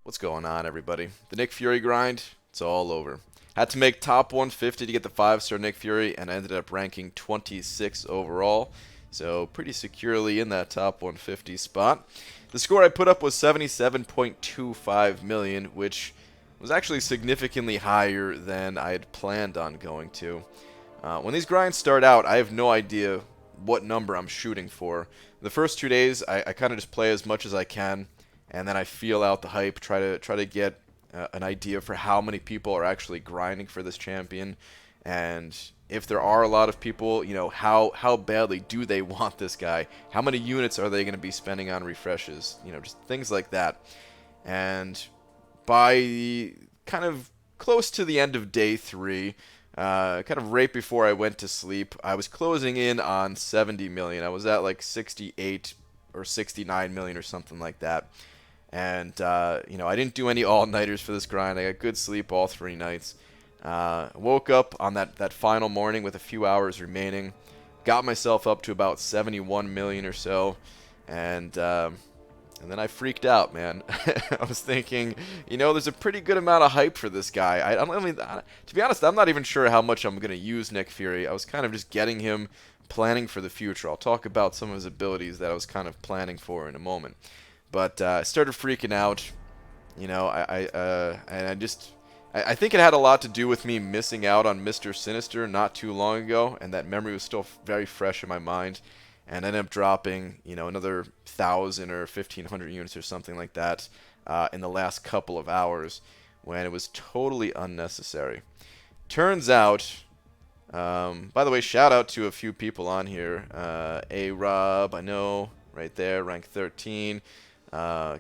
What's going on, everybody? The Nick Fury grind, it's all over. Had to make top 150 to get the 5-star Nick Fury, and I ended up ranking 26 overall, so pretty securely in that top 150 spot. The score I put up was 77.25 million, which was actually significantly higher than I had planned on going to. When these grinds start out, I have no idea what number I'm shooting for. The first 2 days, I kind of just play as much as I can, and then I feel out the hype, try to get an idea for how many people are actually grinding for this champion, and if there are a lot of people, how badly do they want this guy? How many units are they going to be spending on refreshes? Just things like that. And by kind of close to the end of day 3, kind of right before I went to sleep, I was closing in on 70 million. I was at like 68 or 69 million or something like that. And, I didn't do any all-nighters for this grind. I got good sleep all 3 nights. Woke up on that final morning with a few hours remaining. Got myself up to about 71 million or so. And then I freaked out, man. I was thinking, there's a pretty good amount of hype for this guy. To be honest, I'm not even sure how much I'm going to use Nick Fury. I was kind of just getting him, planning for the future. I'll talk about some of his abilities that I was kind of planning for in a moment. But I started freaking out, I think it had a lot to do with me missing out on Mr. Sinister not too long ago, and that memory was still very fresh in my mind. And ended up dropping, another 1,000 or 1,500 units or something like that in the last couple of hours, when it was totally unnecessary. Turns out, by the way, shout out to a few people on here. A-Rob, I know, right there, rank 13.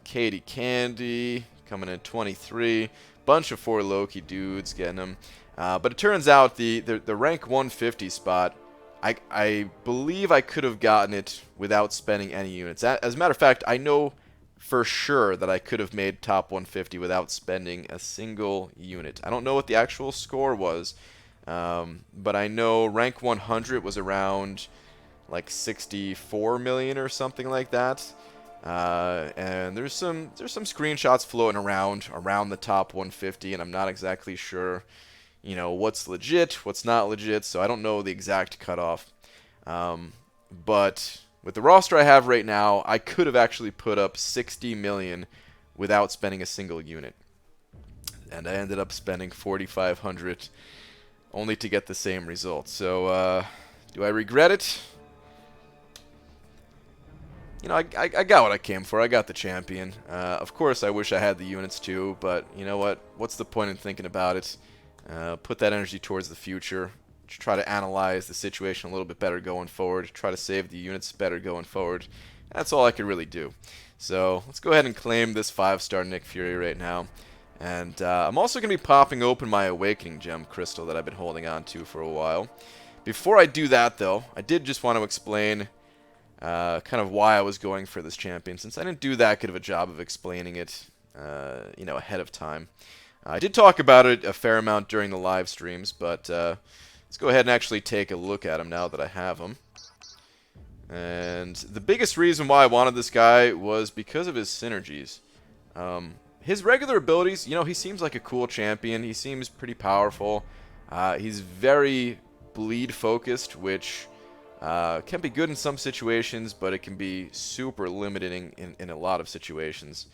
Katie Candy, coming in 23. Bunch of 4 Loki dudes getting them. But it turns out the rank 150 spot, I believe I could have gotten it without spending any units. As a matter of fact, I know for sure that I could have made top 150 without spending a single unit. I don't know what the actual score was, but I know rank 100 was around like 64 million or something like that. And there's some screenshots floating around the top 150, and I'm not exactly sure what's legit, what's not legit, so I don't know the exact cutoff. But with the roster I have right now, I could have actually put up 60 million without spending a single unit. And I ended up spending 4,500 only to get the same result. So, do I regret it? I got what I came for. I got the champion. Of course, I wish I had the units too, but you know what? What's the point in thinking about it? Put that energy towards the future. Try to analyze the situation a little bit better going forward. Try to save the units better going forward. That's all I could really do. So let's go ahead and claim this 5-star Nick Fury right now. And I'm also going to be popping open my Awakening Gem crystal that I've been holding on to for a while. Before I do that, though, I did just want to explain kind of why I was going for this champion, since I didn't do that good of a job of explaining it, ahead of time. I did talk about it a fair amount during the live streams, but let's go ahead and actually take a look at him now that I have him. And the biggest reason why I wanted this guy was because of his synergies. His regular abilities, he seems like a cool champion. He seems pretty powerful. He's very bleed focused, which can be good in some situations, but it can be super limiting in a lot of situations.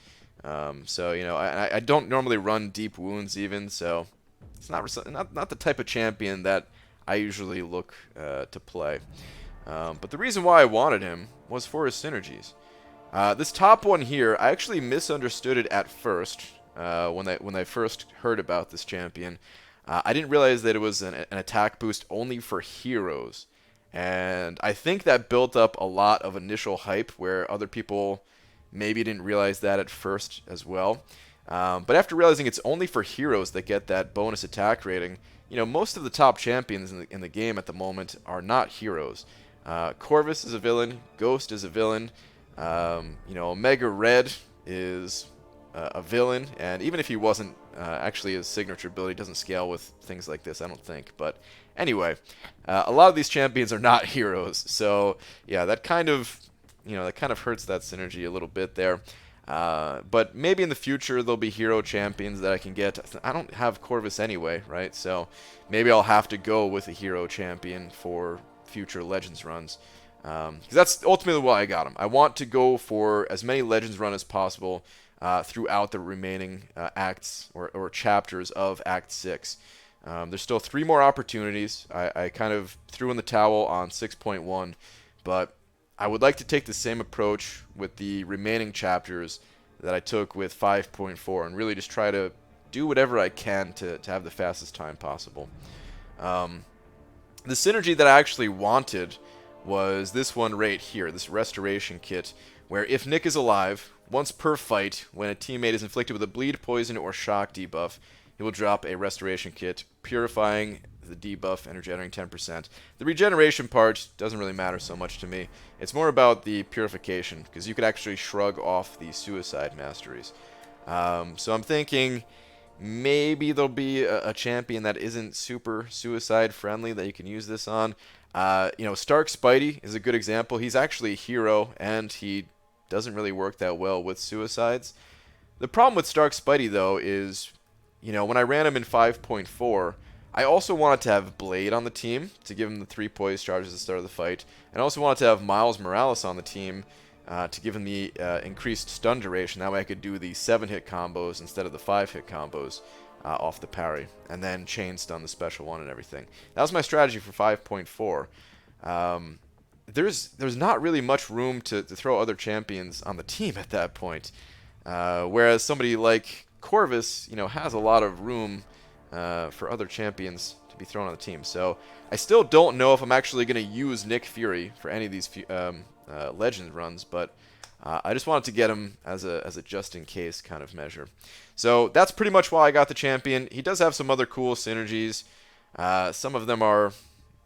So, I don't normally run deep wounds even, so it's not the type of champion that I usually look to play. But the reason why I wanted him was for his synergies. This top one here, I actually misunderstood it at first when I first heard about this champion. I didn't realize that it was an attack boost only for heroes. And I think that built up a lot of initial hype where other people maybe didn't realize that at first as well. But after realizing it's only for heroes that get that bonus attack rating, most of the top champions in the game at the moment are not heroes. Corvus is a villain, Ghost is a villain, Omega Red is a villain, and even if he wasn't, actually his signature ability doesn't scale with things like this, I don't think. But anyway, a lot of these champions are not heroes, so yeah, that kind of hurts that synergy a little bit there. But maybe in the future there'll be hero champions that I can get. I don't have Corvus anyway, right? So maybe I'll have to go with a hero champion for future Legends runs. Because that's ultimately why I got him. I want to go for as many Legends run as possible throughout the remaining acts or chapters of Act 6. There's still 3 more opportunities. I kind of threw in the towel on 6.1, but I would like to take the same approach with the remaining chapters that I took with 5.4 and really just try to do whatever I can to have the fastest time possible. The synergy that I actually wanted was this one right here, this restoration kit, where if Nick is alive, once per fight, when a teammate is inflicted with a bleed, poison, or shock debuff, he will drop a restoration kit, purifying the debuff and regenerating 10%. The regeneration part doesn't really matter so much to me. It's more about the purification, because you could actually shrug off the suicide masteries. So I'm thinking maybe there'll be a champion that isn't super suicide friendly that you can use this on. Stark Spidey is a good example. He's actually a hero, and he doesn't really work that well with suicides. The problem with Stark Spidey, though, is, when I ran him in 5.4, I also wanted to have Blade on the team to give him the 3 poise charges at the start of the fight, and I also wanted to have Miles Morales on the team to give him the increased stun duration. That way I could do the 7-hit combos instead of the 5-hit combos off the parry, and then chain stun the special one and everything. That was my strategy for 5.4. There's not really much room to throw other champions on the team at that point, whereas somebody like Corvus, has a lot of room for other champions to be thrown on the team. So I still don't know if I'm actually going to use Nick Fury for any of these Legends runs, but I just wanted to get him as a just-in-case kind of measure. So that's pretty much why I got the champion. He does have some other cool synergies. Some of them are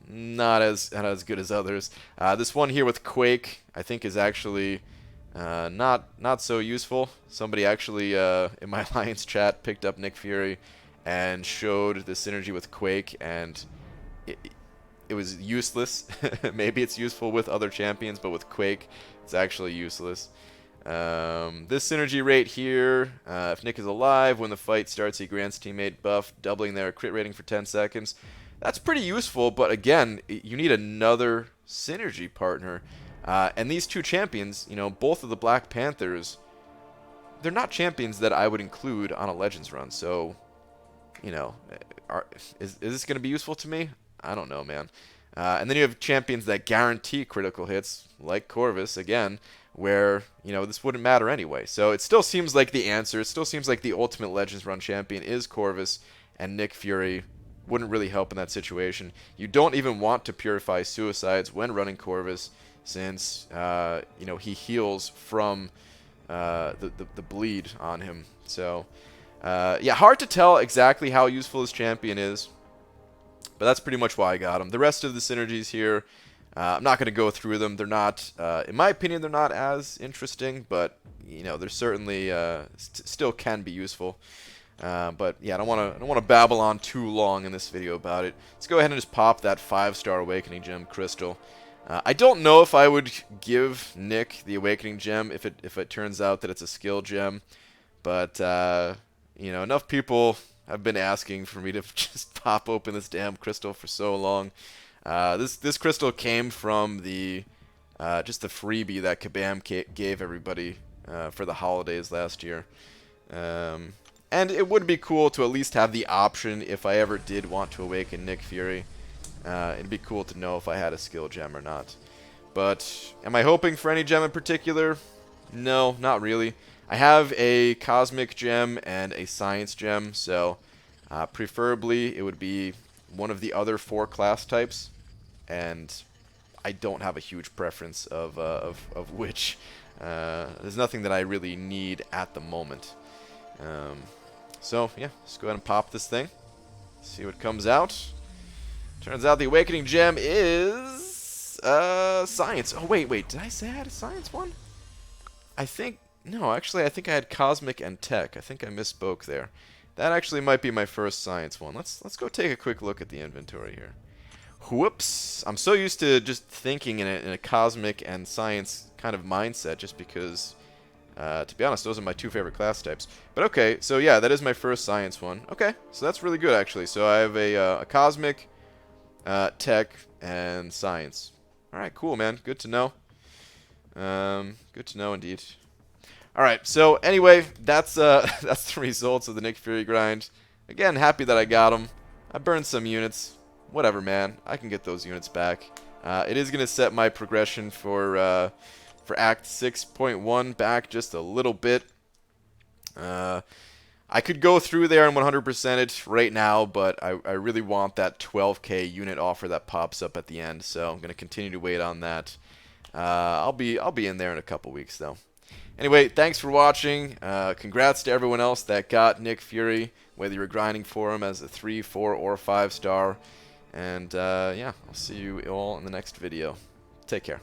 not as good as others. This one here with Quake, I think, is actually not so useful. Somebody actually in my Alliance chat picked up Nick Fury and showed the synergy with Quake, and it was useless. Maybe it's useful with other champions, but with Quake, it's actually useless. This synergy rate here, if Nick is alive, when the fight starts, he grants teammate buff, doubling their crit rating for 10 seconds. That's pretty useful, but again, you need another synergy partner. And these 2 champions, both of the Black Panthers, they're not champions that I would include on a Legends run, so is this going to be useful to me? I don't know, man. And then you have champions that guarantee critical hits, like Corvus, again, where, this wouldn't matter anyway. So it still seems like the answer, it still seems like the ultimate Legends run champion is Corvus, and Nick Fury wouldn't really help in that situation. You don't even want to purify suicides when running Corvus, since, he heals from the bleed on him. So hard to tell exactly how useful this champion is, but that's pretty much why I got him. The rest of the synergies here, I'm not going to go through them. They're not, in my opinion, they're not as interesting, but they're certainly still can be useful. But yeah, I don't want to babble on too long in this video about it. Let's go ahead and just pop that 5-star Awakening Gem crystal. I don't know if I would give Nick the Awakening Gem if it turns out that it's a skill gem, but enough people have been asking for me to just pop open this damn crystal for so long. This crystal came from the just the freebie that Kabam gave everybody for the holidays last year. And it would be cool to at least have the option if I ever did want to awaken Nick Fury. It'd be cool to know if I had a skill gem or not. But am I hoping for any gem in particular? No, not really. I have a Cosmic Gem and a Science Gem, so preferably it would be one of the other 4 class types, and I don't have a huge preference of which. There's nothing that I really need at the moment. So yeah, let's go ahead and pop this thing, see what comes out. Turns out the Awakening Gem is Science. Oh wait, did I say I had a Science one? No, actually I think I had Cosmic and Tech. I think I misspoke there. That actually might be my first Science one. Let's go take a quick look at the inventory here. Whoops! I'm so used to just thinking in a Cosmic and Science kind of mindset, just because To be honest, those are my 2 favorite class types. But okay, so yeah, that is my first science one. Okay, so that's really good, actually. So I have a cosmic, tech, and science. Alright, cool, man. Good to know. Good to know, indeed. Alright, so anyway, that's that's the results of the Nick Fury grind. Again, happy that I got them. I burned some units. Whatever, man. I can get those units back. It is going to set my progression for Act 6.1 back just a little bit. I could go through there and 100% it right now, but I really want that 12k unit offer that pops up at the end, so I'm going to continue to wait on that. I'll be in there in a couple weeks, though. Anyway, thanks for watching. Congrats to everyone else that got Nick Fury, whether you were grinding for him as a 3, 4, or 5 star. And yeah, I'll see you all in the next video. Take care.